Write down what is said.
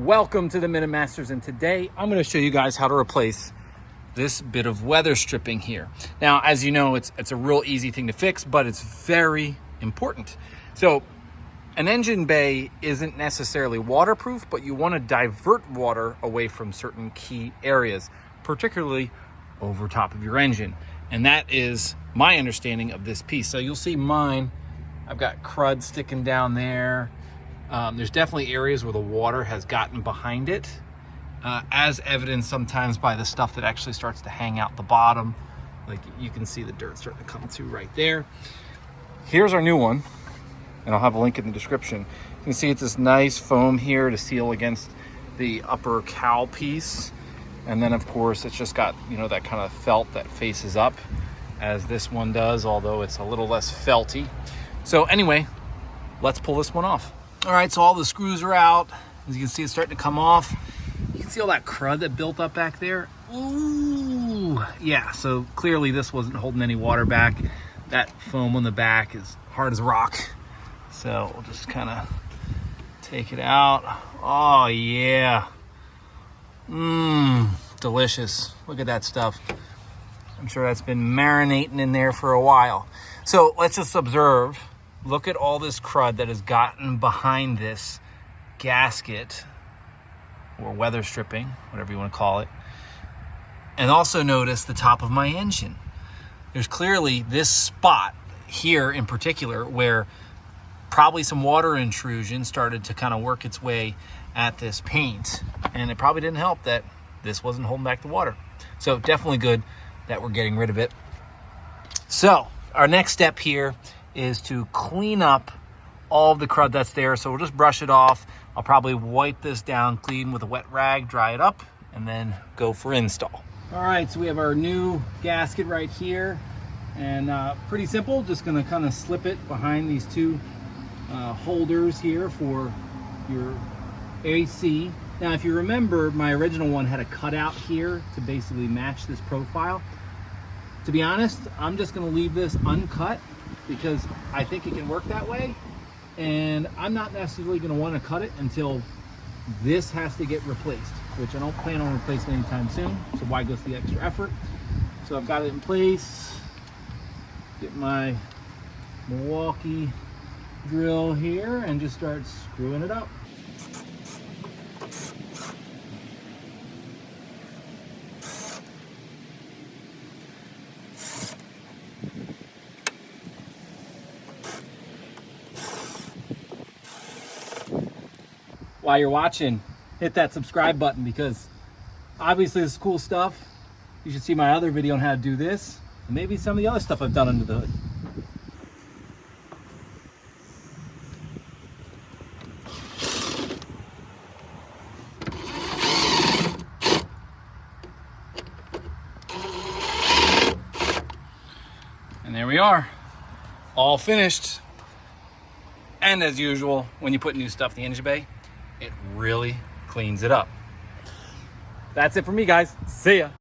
Welcome to the Minute Masters, and today I'm going to show you guys how to replace this bit of weather stripping here. Now, as you know, it's a real easy thing to fix, but it's very important. So an engine bay isn't necessarily waterproof, but you want to divert water away from certain key areas, particularly over top of your engine. And that is my understanding of this piece. So you'll see mine, I've got crud sticking down there. There's definitely areas where the water has gotten behind it, as evidenced sometimes by the stuff that actually starts to hang out the bottom. Like you can see the dirt starting to come through right there. Here's our new one, and I'll have a link in the description. You can see it's this nice foam here to seal against the upper cowl piece. And then of course it's just got, you know, that kind of felt that faces up as this one does, although it's a little less felty. So anyway, let's pull this one off. All right, so all the screws are out. As you can see, it's starting to come off. You can see all that crud that built up back there. Ooh, yeah, so clearly this wasn't holding any water back. That foam on the back is hard as rock. So we'll just kind of take it out. Oh, yeah. Delicious. Look at that stuff. I'm sure that's been marinating in there for a while. So let's just observe. Look at all this crud that has gotten behind this gasket, or weather stripping, whatever you want to call it. And also notice the top of my engine. There's clearly this spot here in particular where probably some water intrusion started to kind of work its way at this paint. And it probably didn't help that this wasn't holding back the water. So definitely good that we're getting rid of it. So our next step here is to clean up all of the crud that's there. So we'll just brush it off. I'll probably wipe this down clean with a wet rag, dry it up, and then go for install. All right, so we have our new gasket right here, and pretty simple. Just gonna kind of slip it behind these two holders here for your AC. Now, if you remember, my original one had a cutout here to basically match this profile. To be honest, I'm just gonna leave this uncut because I think it can work that way. And I'm not necessarily gonna wanna cut it until this has to get replaced, which I don't plan on replacing anytime soon. So why go through the extra effort? So I've got it in place. Get my Milwaukee drill here and just start screwing it up. While you're watching, hit that subscribe button, because obviously this is cool stuff. You should see my other video on how to do this, and maybe some of the other stuff I've done under the hood. And there we are, all finished. And as usual, when you put new stuff in the engine bay, it really cleans it up. That's it for me, guys. See ya.